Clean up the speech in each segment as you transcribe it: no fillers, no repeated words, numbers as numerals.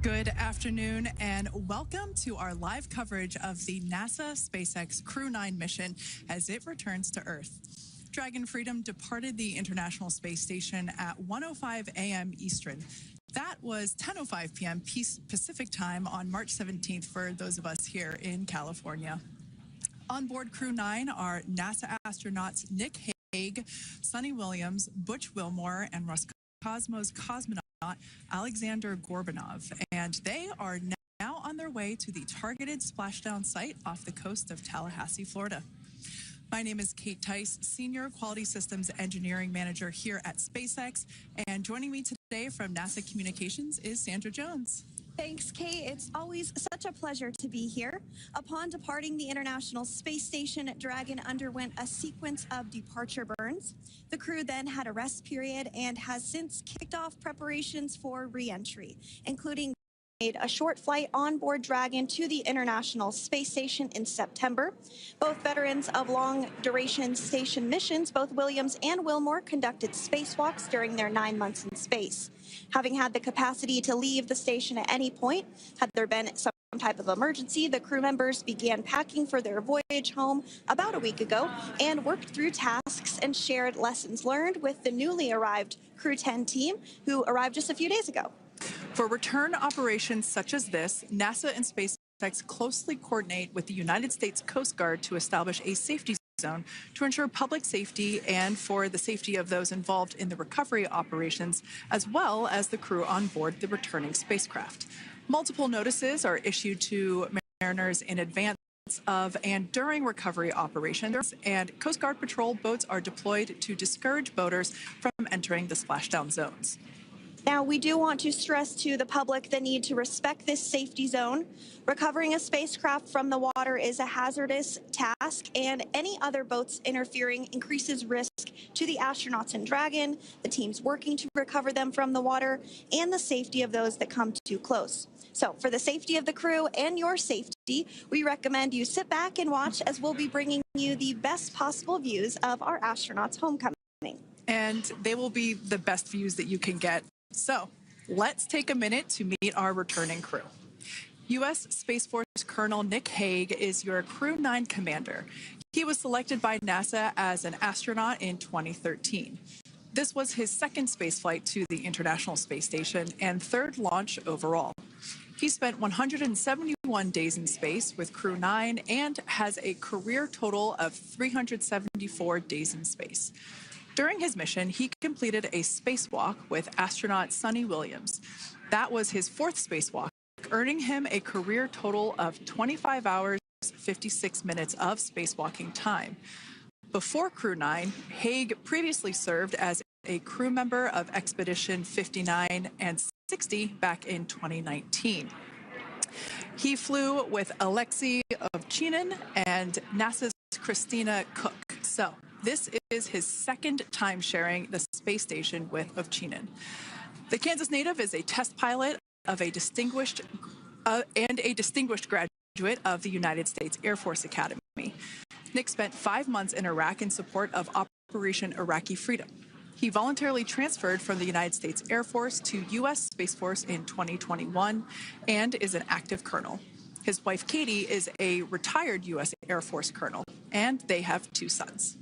Good afternoon and welcome to our live coverage of the NASA SpaceX Crew 9 mission as it returns to Earth. Dragon Freedom departed the International Space Station at 1:05 a.m. Eastern. That was 10:05 p.m. Pacific time on March 17th for those of us here in California. On board Crew 9 are NASA astronauts Nick Hague, Sunny Williams, Butch Wilmore, and Roscosmos cosmonaut Alexander Gorbanov, and they are now on their way to the targeted splashdown site off the coast of Tallahassee, Florida. My name is Kate Tice, Senior Quality Systems Engineering Manager here at SpaceX, and joining me today from NASA Communications is Sandra Jones. Thanks, Kate. It's always such a pleasure to be here. Upon departing the International Space Station, Dragon underwent a sequence of departure burns. The crew then had a rest period and has since kicked off preparations for re-entry, including a short flight on board Dragon to the International Space Station in September. Both veterans of long-duration station missions, both Williams and Wilmore, conducted spacewalks during their 9 months in space. Having had the capacity to leave the station at any point, had there been some type of emergency, the crew members began packing for their voyage home about a week ago and worked through tasks and shared lessons learned with the newly arrived Crew 10 team, who arrived just a few days ago. For return operations such as this, NASA and SpaceX closely coordinate with the United States Coast Guard to establish a safety zone to ensure public safety and for the safety of those involved in the recovery operations, as well as the crew on board the returning spacecraft. Multiple notices are issued to mariners in advance of and during recovery operations, and Coast Guard patrol boats are deployed to discourage boaters from entering the splashdown zones. Now, we do want to stress to the public the need to respect this safety zone. Recovering a spacecraft from the water is a hazardous task, and any other boats interfering increases risk to the astronauts in Dragon, the teams working to recover them from the water, and the safety of those that come too close. So, for the safety of the crew and your safety, we recommend you sit back and watch as we'll be bringing you the best possible views of our astronauts' homecoming. And they will be the best views that you can get. So let's take a minute to meet our returning crew. U.S. Space Force Colonel Nick Hague is your Crew 9 commander. He was selected by NASA as an astronaut in 2013. This was his second spaceflight to the International Space Station and third launch overall. He spent 171 days in space with Crew 9 and has a career total of 374 days in space. During his mission, he completed a spacewalk with astronaut Sunny Williams. That was his fourth spacewalk, earning him a career total of 25 hours, 56 minutes of spacewalking time. Before Crew 9, Hague previously served as a crew member of Expedition 59 and 60 back in 2019. He flew with Alexei Ovchinin and NASA's Christina Koch. So this is his second time sharing the space station with Ovchinin. The Kansas native is a test pilot of a distinguished graduate of the United States Air Force Academy. Nick spent 5 months in Iraq in support of Operation Iraqi Freedom. He voluntarily transferred from the United States Air Force to U.S. Space Force in 2021 and is an active colonel. His wife, Katie, is a retired U.S. Air Force colonel, and they have 2 sons.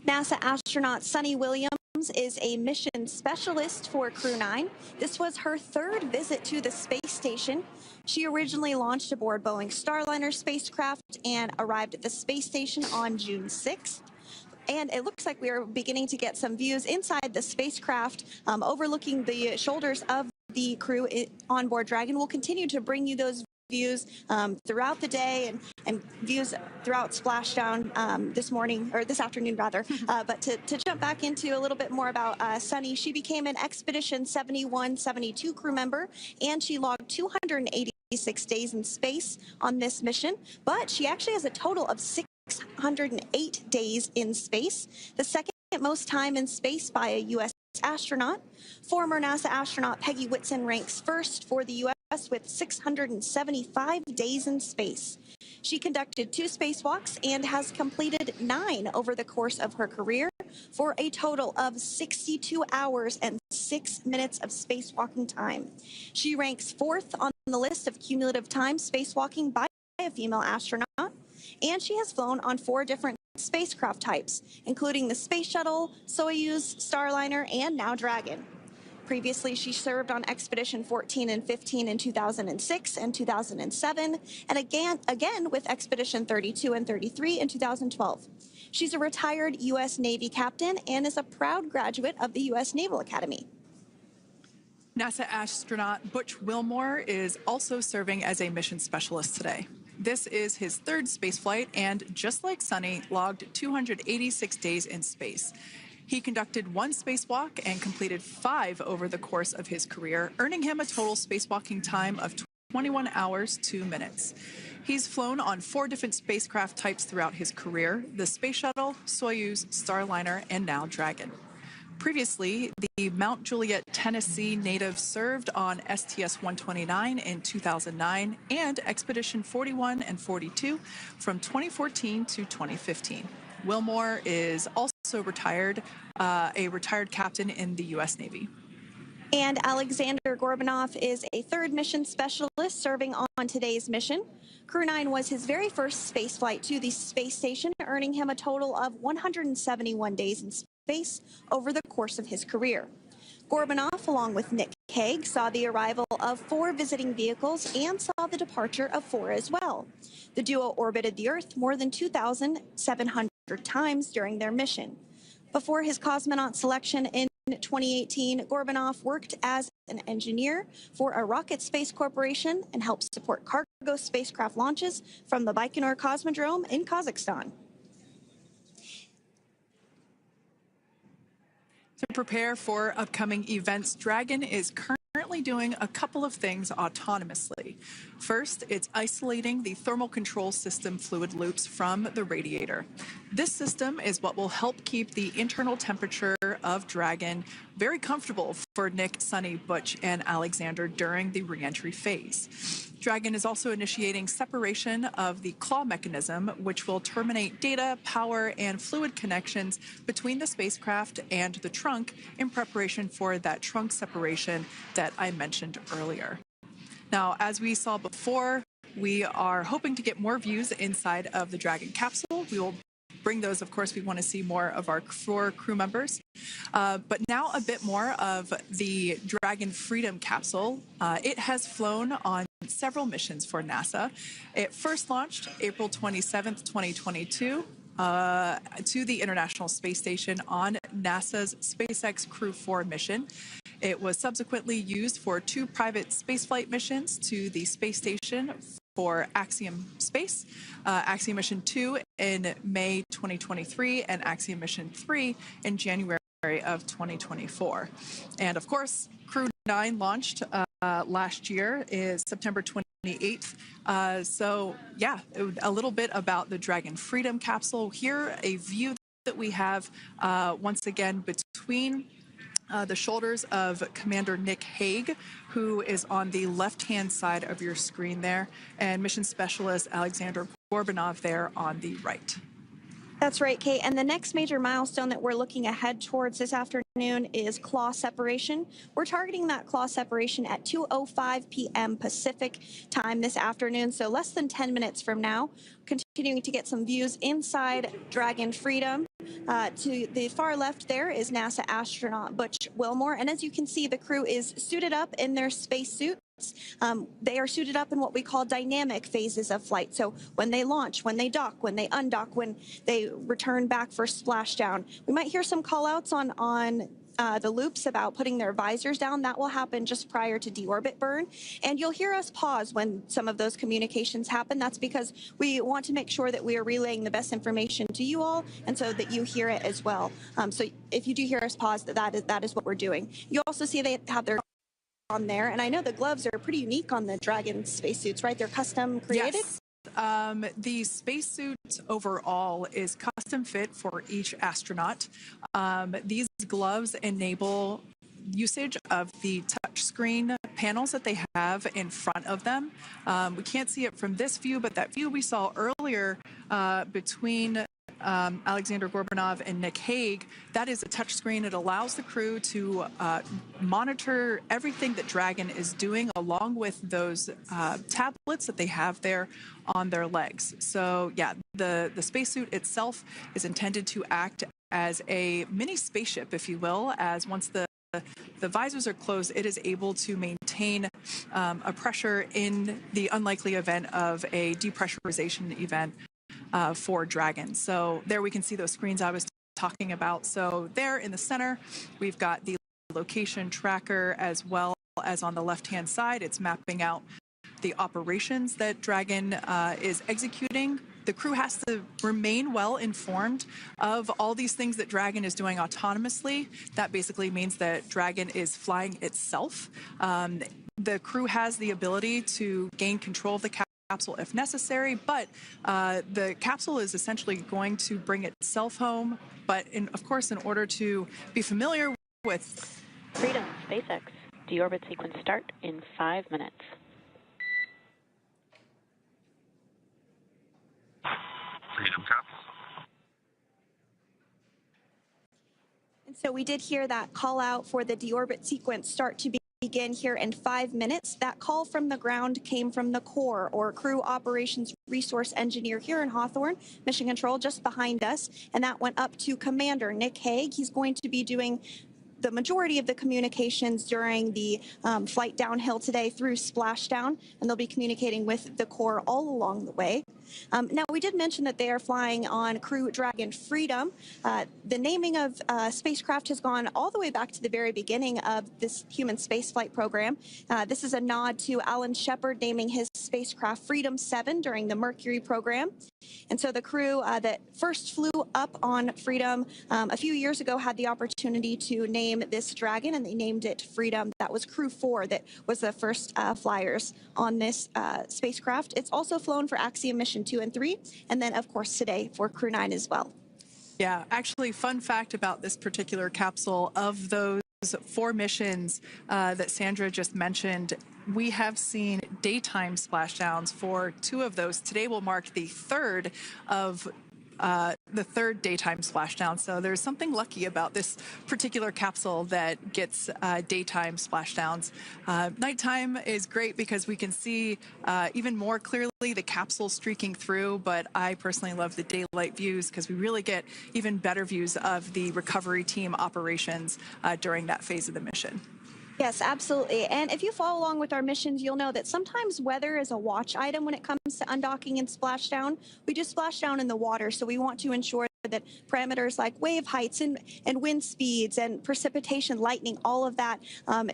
NASA astronaut Sunny Williams is a mission specialist for Crew 9. This was her third visit to the space station. She originally launched aboard Boeing Starliner spacecraft and arrived at the space station on June 6th. And it looks like we are beginning to get some views inside the spacecraft, overlooking the shoulders of the crew on board Dragon. We'll continue to bring you those views throughout the day and views throughout splashdown this afternoon rather. But to jump back into a little bit more about Sunny, she became an Expedition 71-72 crew member, and she logged 286 days in space on this mission, but she actually has a total of 608 days in space, the second most time in space by a U.S. astronaut. Former NASA astronaut Peggy Whitson ranks first for the U.S. with 675 days in space. She conducted 2 spacewalks and has completed 9 over the course of her career. for a total of 62 hours and 6 minutes of spacewalking time. She ranks 4th on the list of cumulative time spacewalking by a female astronaut, and she has flown on 4 different spacecraft types, including the Space Shuttle, Soyuz, Starliner, and now Dragon. Previously, she served on Expedition 14 and 15 in 2006 and 2007, and again with Expedition 32 and 33 in 2012. She's a retired U.S. Navy captain and is a proud graduate of the U.S. Naval Academy. NASA astronaut Butch Wilmore is also serving as a mission specialist today. This is his 3rd spaceflight and, just like Sunny, logged 286 days in space. He conducted 1 spacewalk and completed 5 over the course of his career, earning him a total spacewalking time of 21 hours, 2 minutes. He's flown on 4 different spacecraft types throughout his career: the Space Shuttle, Soyuz, Starliner, and now Dragon. Previously, the Mount Juliet, Tennessee native served on STS-129 in 2009 and Expedition 41 and 42 from 2014 to 2015. Wilmore is also retired, a retired captain in the U.S. Navy. And Alexander Gorbanov is a 3rd mission specialist serving on today's mission. Crew 9 was his very first spaceflight to the space station, earning him a total of 171 days in space over the course of his career. Gorbanov, along with Nick Hague, saw the arrival of 4 visiting vehicles and saw the departure of 4 as well. The duo orbited the Earth more than 2,700 times during their mission. Before his cosmonaut selection in 2018, Gorbanov worked as an engineer for a rocket space corporation and helped support cargo spacecraft launches from the Baikonur Cosmodrome in Kazakhstan. To prepare for upcoming events, Dragon is currently doing a couple of things autonomously. First, it's isolating the thermal control system fluid loops from the radiator. This system is what will help keep the internal temperature of Dragon very comfortable for Nick, Sunny, Butch, and Alexander during the re-entry phase. Dragon is also initiating separation of the claw mechanism, which will terminate data, power, and fluid connections between the spacecraft and the trunk in preparation for that trunk separation that I mentioned earlier. Now, as we saw before, we are hoping to get more views inside of the Dragon capsule. We will bring those, of course. We want to see more of our 4 crew members. But now a bit more of the Dragon Freedom capsule. It has flown on several missions for NASA. It first launched April 27th, 2022 to the International Space Station on NASA's SpaceX Crew 4 mission. It was subsequently used for 2 private spaceflight missions to the space station for Axiom Space, Axiom Mission 2 in May 2023, and Axiom Mission 3 in January of 2024. And of course, Crew 9 launched last year is September 28th. So yeah, a little bit about the Dragon Freedom capsule. Here, a view that we have once again between the shoulders of Commander Nick Hague, who is on the left-hand side of your screen there, and Mission Specialist Alexander Gorbanov there on the right. That's right, Kate. And the next major milestone that we're looking ahead towards this afternoon is claw separation. We're targeting that claw separation at 2:05 p.m. Pacific time this afternoon, so less than 10 minutes from now. Continuing to get some views inside Dragon Freedom. To the far left there is NASA astronaut Butch Wilmore, and as you can see, the crew is suited up in their spacesuits. They are suited up in what we call dynamic phases of flight. So when they launch, when they dock, when they undock, when they return back for splashdown. We might hear some call outs on the loops about putting their visors down. That will happen just prior to deorbit burn. And you'll hear us pause when some of those communications happen. That's because we want to make sure that we are relaying the best information to you all, and so that you hear it as well. So if you do hear us pause, that is what we're doing. You also see they have their on there, and I know the gloves are pretty unique on the Dragon spacesuits, right? They're custom created? Yes. The spacesuit overall is custom fit for each astronaut. These gloves enable usage of the touchscreen panels that they have in front of them. We can't see it from this view, but that view we saw earlier between Alexander Gorbanov and Nick Hague, that is a touchscreen. It allows the crew to monitor everything that Dragon is doing, along with those tablets that they have there on their legs. So yeah, the spacesuit itself is intended to act as a mini spaceship, if you will, as once the visors are closed, it is able to maintain a pressure in the unlikely event of a depressurization event for Dragon. So there we can see those screens I was talking about. So there in the center, we've got the location tracker, as well as on the left-hand side, it's mapping out the operations that Dragon is executing. The crew has to remain well informed of all these things that Dragon is doing autonomously. That basically means that Dragon is flying itself. The crew has the ability to gain control of the capsule if necessary, but the capsule is essentially going to bring itself home. But of course, in order to be familiar with Freedom, SpaceX, deorbit sequence start in 5 minutes. Freedom Cup. And so we did hear that call out for the deorbit sequence start to begin here in 5 minutes. That call from the ground came from the core, or Crew Operations Resource Engineer here in Hawthorne, Mission Control just behind us, and that went up to Commander Nick Hague. He's going to be doing the majority of the communications during the flight downhill today through splashdown, and they'll be communicating with the core all along the way. Now, we did mention that they are flying on Crew Dragon Freedom. The naming of spacecraft has gone all the way back to the very beginning of this human spaceflight program. This is a nod to Alan Shepard naming his spacecraft Freedom 7 during the Mercury program. And so the crew that first flew up on Freedom a few years ago had the opportunity to name this Dragon, and they named it Freedom. That was Crew 4 that was the first flyers on this spacecraft. It's also flown for Axiom Mission 2 and 3, and then, of course, today for Crew 9 as well. Yeah, actually, fun fact about this particular capsule, of those 4 missions that Sandra just mentioned, we have seen daytime splashdowns for 2 of those. Today will mark the third of the third daytime splashdown. So there's something lucky about this particular capsule that gets daytime splashdowns. Nighttime is great because we can see even more clearly the capsule streaking through, but I personally love the daylight views because we really get even better views of the recovery team operations during that phase of the mission. Yes, absolutely. And if you follow along with our missions, you'll know that sometimes weather is a watch item when it comes to undocking and splashdown. We do splashdown in the water, so we want to ensure that parameters like wave heights and wind speeds and precipitation, lightning, all of that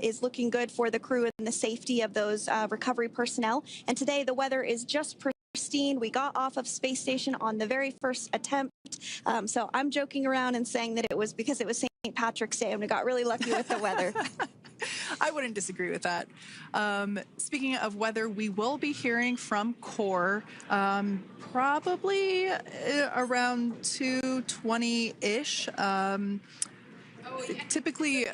is looking good for the crew and the safety of those recovery personnel. And today the weather is just pristine. We got off of space station on the very first attempt. So I'm joking around and saying that it was because it was St. Patrick's Day and we got really lucky with the weather. I wouldn't disagree with that. Speaking of weather, we will be hearing from core probably around 2:20-ish. Typically,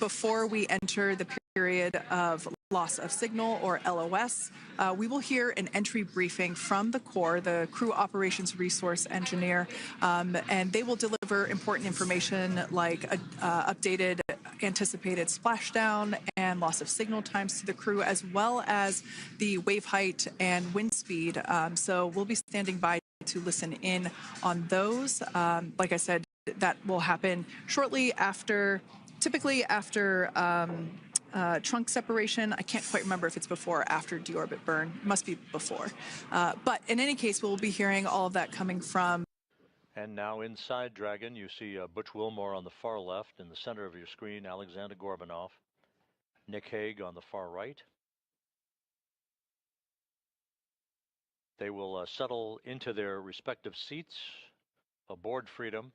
before we enter the period of loss of signal, or LOS, we will hear an entry briefing from the core, the Crew Operations Resource Engineer, and they will deliver important information like updated anticipated splashdown and loss of signal times to the crew, as well as the wave height and wind speed. So we'll be standing by to listen in on those. Like I said, that will happen shortly after, typically after trunk separation. I can't quite remember if it's before or after deorbit burn. It must be before. But in any case, we'll be hearing all of that coming from. And now inside Dragon, you see Butch Wilmore on the far left. In the center of your screen, Alexander Gorbanov. Nick Hague on the far right. They will settle into their respective seats aboard Freedom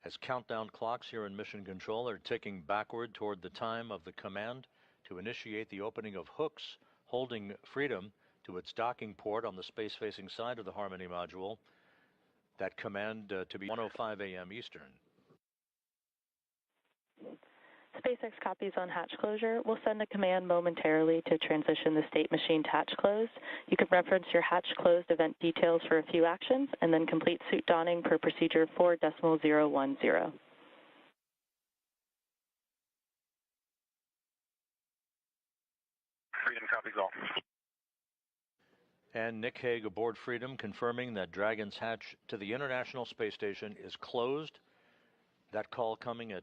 as countdown clocks here in Mission Control are ticking backward toward the time of the command to initiate the opening of hooks holding Freedom to its docking port on the space-facing side of the Harmony module. That command to be 1:05 a.m. Eastern. SpaceX copies on hatch closure. We'll send a command momentarily to transition the state machine to hatch closed. You can reference your hatch closed event details for a few actions, and then complete suit donning per procedure 4.010. Freedom copies all. And Nick Hague aboard Freedom confirming that Dragon's hatch to the International Space Station is closed. That call coming at